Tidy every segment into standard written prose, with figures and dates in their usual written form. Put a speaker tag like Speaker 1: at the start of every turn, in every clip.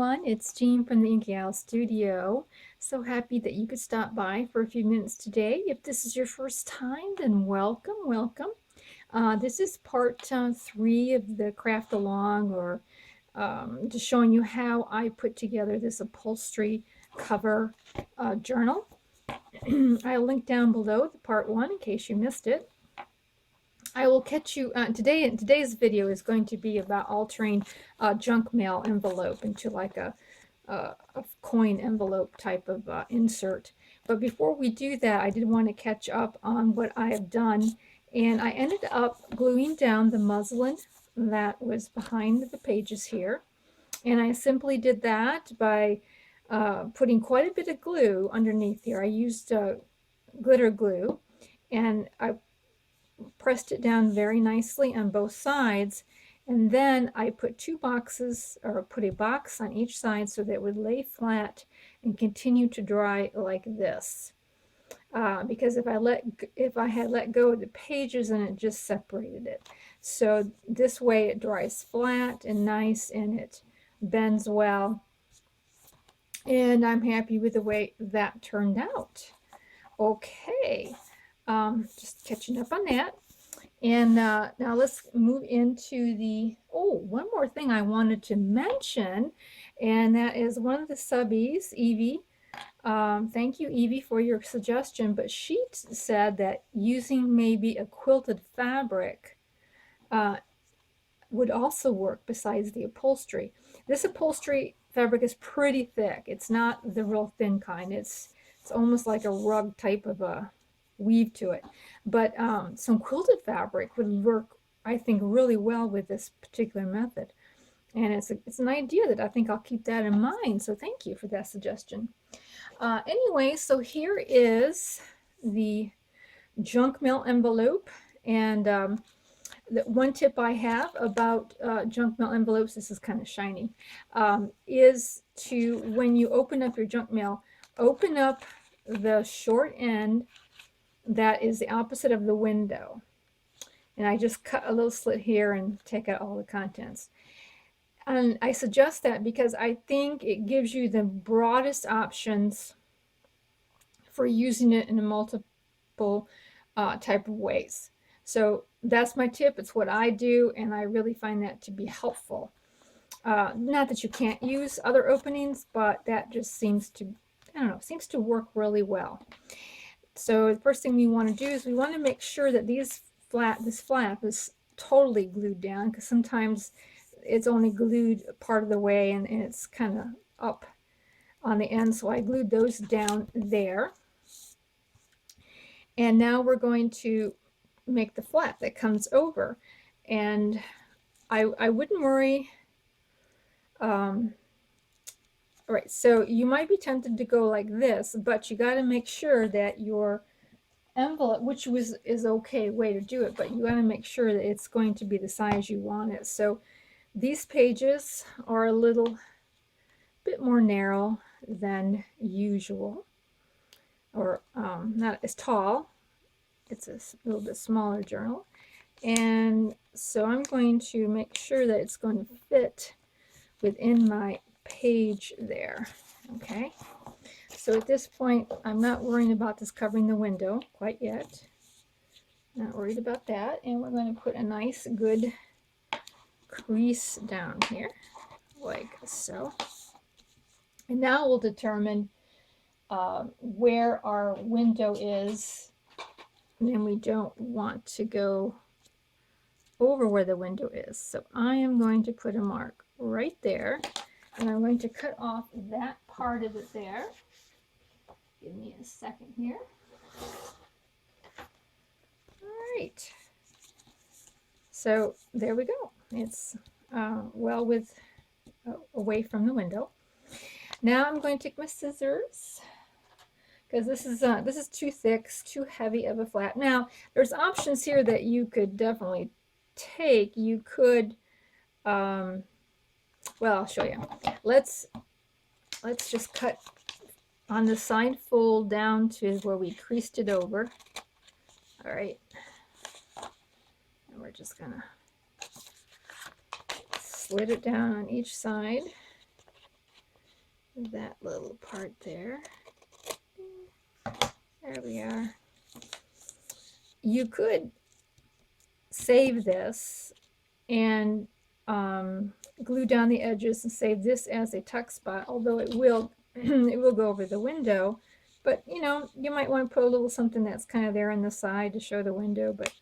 Speaker 1: everyone, it's Jean from the Inky Studio. So happy that you could stop by for a few minutes today. If this is your first time, then welcome, welcome. This is part 3 of the craft along, or just showing you how I put together this upholstery cover journal. I'll link down below the part 1 in case you missed it. I will catch you today's video is going to be about altering a junk mail envelope into like a coin envelope type of insert. But before we do that, I did want to catch up on what I have done, and I ended up gluing down the muslin that was behind the pages here, and I simply did that by putting quite a bit of glue underneath here. I used glitter glue, and I pressed it down very nicely on both sides, and then I put two boxes, or put a box on each side so that it would lay flat and continue to dry like this. Because if I had let go of the pages, then it just separated it. So this way it dries flat and nice, and it bends well, and I'm happy with the way that turned out. Okay, just catching up on that. And now let's move into the, one more thing I wanted to mention, and that is one of the subbies, Evie. Thank you, Evie, for your suggestion, but she said that using maybe a quilted fabric would also work besides the upholstery. This upholstery fabric is pretty thick. It's not the real thin kind. It's almost like a rug type of a weave to it. But some quilted fabric would work, I think, really well with this particular method. And it's an idea that I think I'll keep that in mind. So thank you for that suggestion. Anyway, so here is the junk mail envelope. And the one tip I have about junk mail envelopes, this is kind of shiny, is to, when you open up your junk mail, open up the short end that is the opposite of the window. And I just cut a little slit here and take out all the contents. And I suggest that because I think it gives you the broadest options for using it in a multiple type of ways. So that's my tip. It's what I do, and I really find that to be helpful. Not that you can't use other openings, but that just seems to, I don't know, seems to work really well. So the first thing we want to do is we want to make sure that this flap is totally glued down, because sometimes it's only glued part of the way and it's kind of up on the end. So I glued those down there. And now we're going to make the flap that comes over. And I wouldn't worry. All right, so you might be tempted to go like this, but you got to make sure that your envelope, which is okay way to do it, but you got to make sure that it's going to be the size you want it. So these pages are a little bit more narrow than usual, or not as tall. It's a little bit smaller journal, and so I'm going to make sure that it's going to fit within my page there. Okay, so at this point I'm not worrying about this covering the window quite yet. Not worried about that. And we're going to put a nice good crease down here like so. And now we'll determine where our window is, and then we don't want to go over where the window is. So I am going to put a mark right there, and I'm going to cut off that part of it there. Give me a second here. All right. So there we go. It's well away from the window. Now I'm going to take my scissors, because this is too thick, it's too heavy of a flap. Now there's options here that you could definitely take. You could, well, I'll show you. Let's just cut on the side fold down to where we creased it over. All right, and we're just gonna slit it down on each side. that little part there. There we are. You could save this and glue down the edges and save this as a tuck spot, although it will it will go over the window. But you know, you might want to put a little something that's kind of there on the side to show the window, but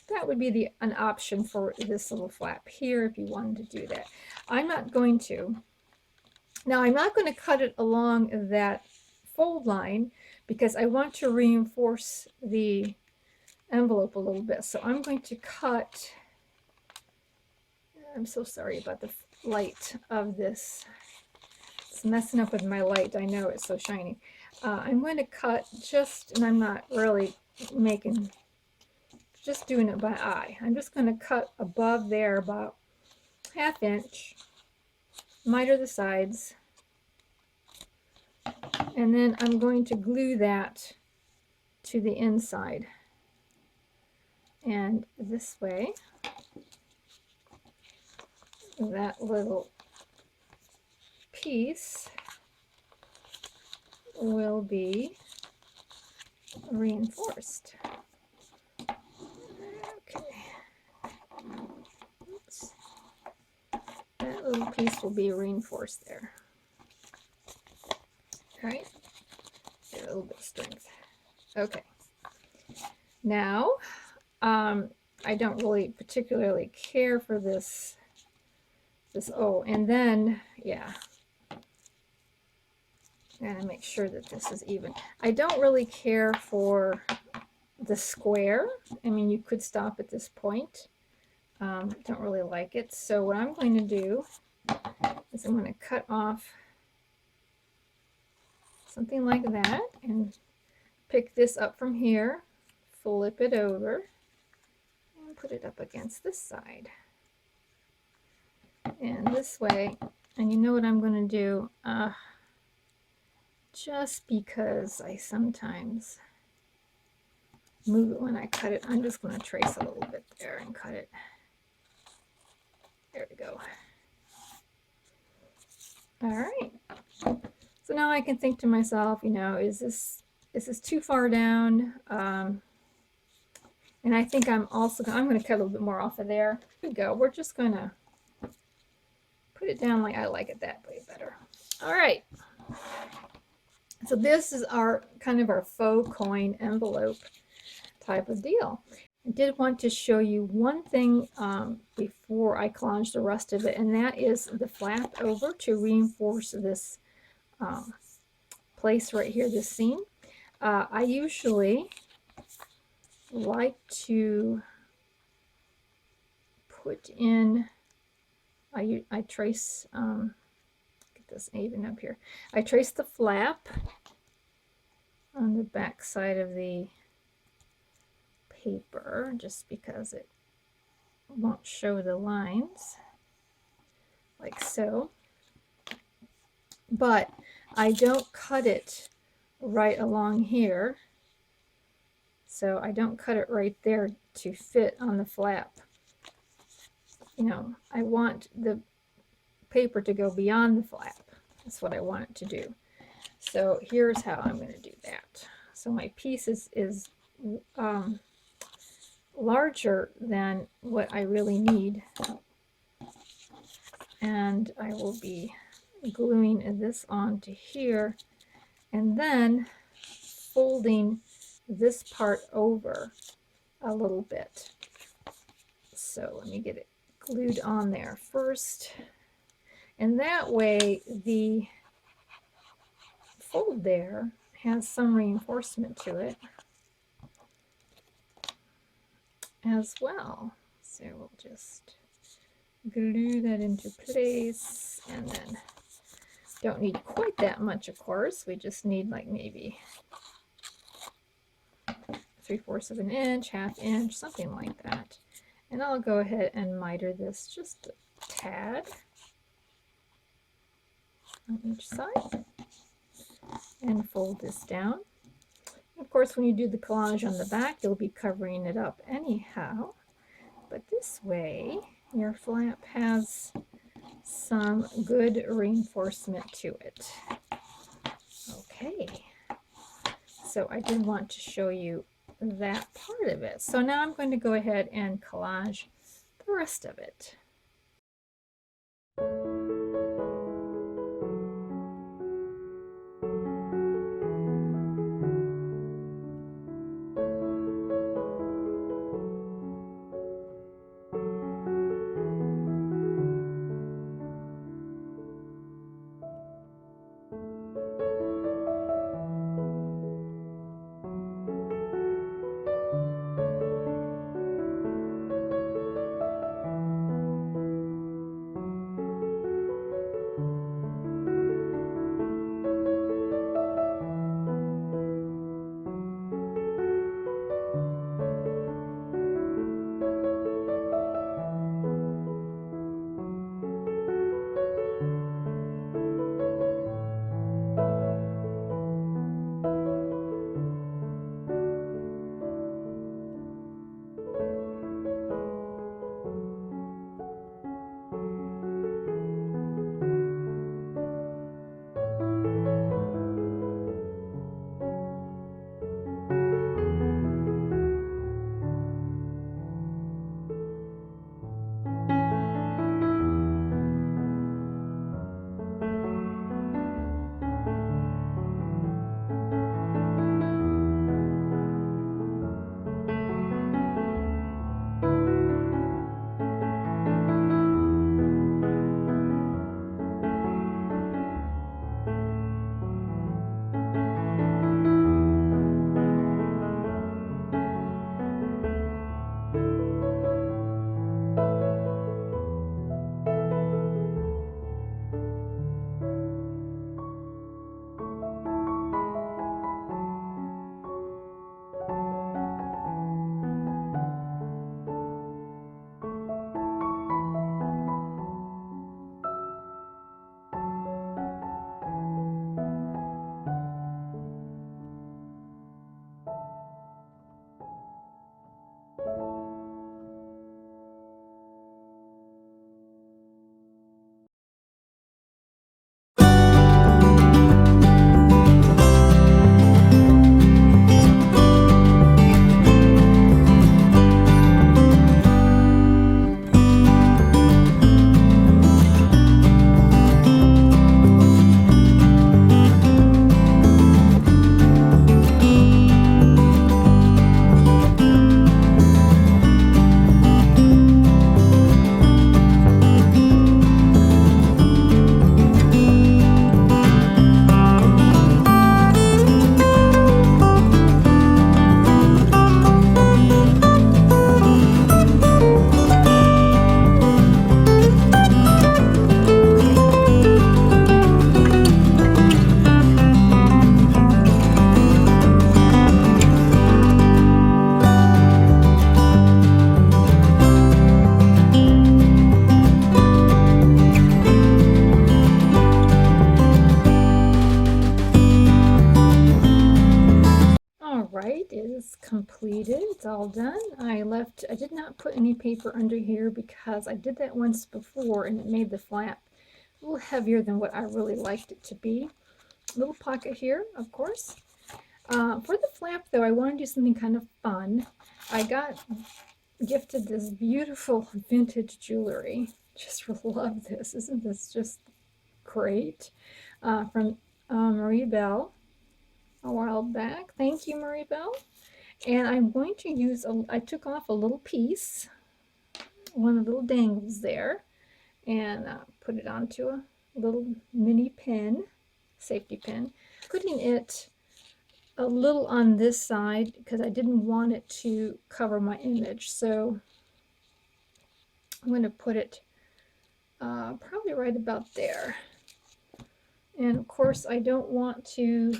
Speaker 1: that would be an option for this little flap here if you wanted to do that. I'm not going to. Now I'm not going to cut it along that fold line because I want to reinforce the envelope a little bit. So I'm going to cut, I'm so sorry about the light of this. It's messing up with my light. I know it's so shiny. I'm going to cut just, and I'm not really making, just doing it by eye. I'm just going to cut above there about 1/2 inch, miter the sides, and then I'm going to glue that to the inside. And this way, that little piece will be reinforced. Okay. Oops. That little piece will be reinforced there. All right. Get a little bit of strength. Okay. Now, I don't really particularly care for this, oh, and then, yeah, I'm gonna make sure that this is even. I don't really care for the square. I mean, you could stop at this point. Don't really like it. So what I'm going to do is I'm going to cut off something like that and pick this up from here, flip it over, and put it up against this side. And this way, and you know what I'm going to do, just because I sometimes move it when I cut it, I'm just going to trace a little bit there and cut it. There we go. All right. So now I can think to myself, you know, is this too far down? And I think I'm going to cut a little bit more off of there. Here we go. We're just going to put it down like I like it that way better. All right. So this is our kind of our faux coin envelope type of deal. I did want to show you one thing before I collage the rest of it, and that is the flap over to reinforce this place right here, this seam. I usually like to put in, I trace, get this even up here, I trace the flap on the back side of the paper just because it won't show the lines like so, but I don't cut it right along here, so I don't cut it right there to fit on the flap. You know, I want the paper to go beyond the flap. That's what I want it to do. So here's how I'm going to do that. So my piece is larger than what I really need, and I will be gluing this onto here and then folding this part over a little bit. So let me get it glued on there first, and that way the fold there has some reinforcement to it as well. So we'll just glue that into place, and then don't need quite that much, of course. We just need like maybe 3/4 of an inch, 1/2 inch, something like that. And I'll go ahead and miter this just a tad on each side and fold this down. Of course, when you do the collage on the back, you'll be covering it up anyhow, but this way your flap has some good reinforcement to it. So I did want to show you that part of it. So now I'm going to go ahead and collage the rest of it. Right, it is completed. It's all done. I did not put any paper under here because I did that once before and it made the flap a little heavier than what I really liked it to be. Little pocket here, of course. For the flap though, I want to do something kind of fun. I got gifted this beautiful vintage jewelry. Just love this. Isn't this just great? From Marie Bell a while back. Thank you, Marie Bell. And I'm going to use, I took off a little piece, one of the little dangles there, and put it onto a little mini pin, safety pin, putting it a little on this side because I didn't want it to cover my image. So I'm going to put it probably right about there. And of course I don't want to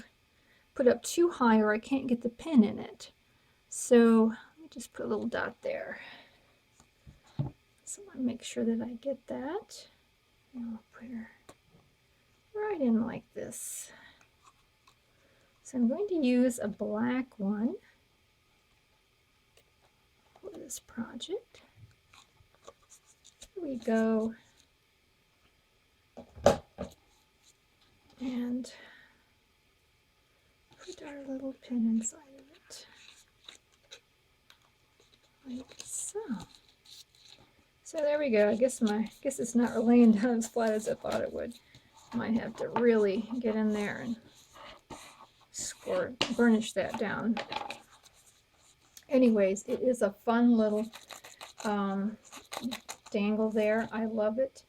Speaker 1: put up too high or I can't get the pin in it. So let me just put a little dot there. So I want to make sure that I get that. And I'll put her right in like this. So I'm going to use a black one for this project. Here we go. And put our our little pin inside of it. Like so. So there we go. I guess it's not laying down as flat as I thought it would. Might have to really get in there and burnish that down. Anyways, it is a fun little dangle there. I love it.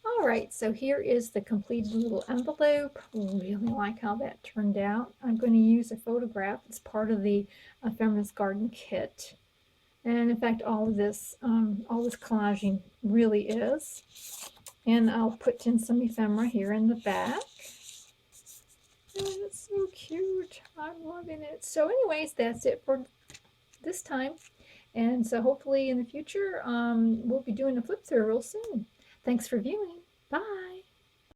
Speaker 1: All right, so here is the completed little envelope. Really like how that turned out. I'm going to use a photograph. It's part of the Ephemeras Garden kit. And in fact, all this collaging really is. And I'll put in some ephemera here in the back. Oh, that's so cute. I'm loving it. So anyways, that's it for this time. And so hopefully in the future, we'll be doing a flip through real soon. Thanks for viewing.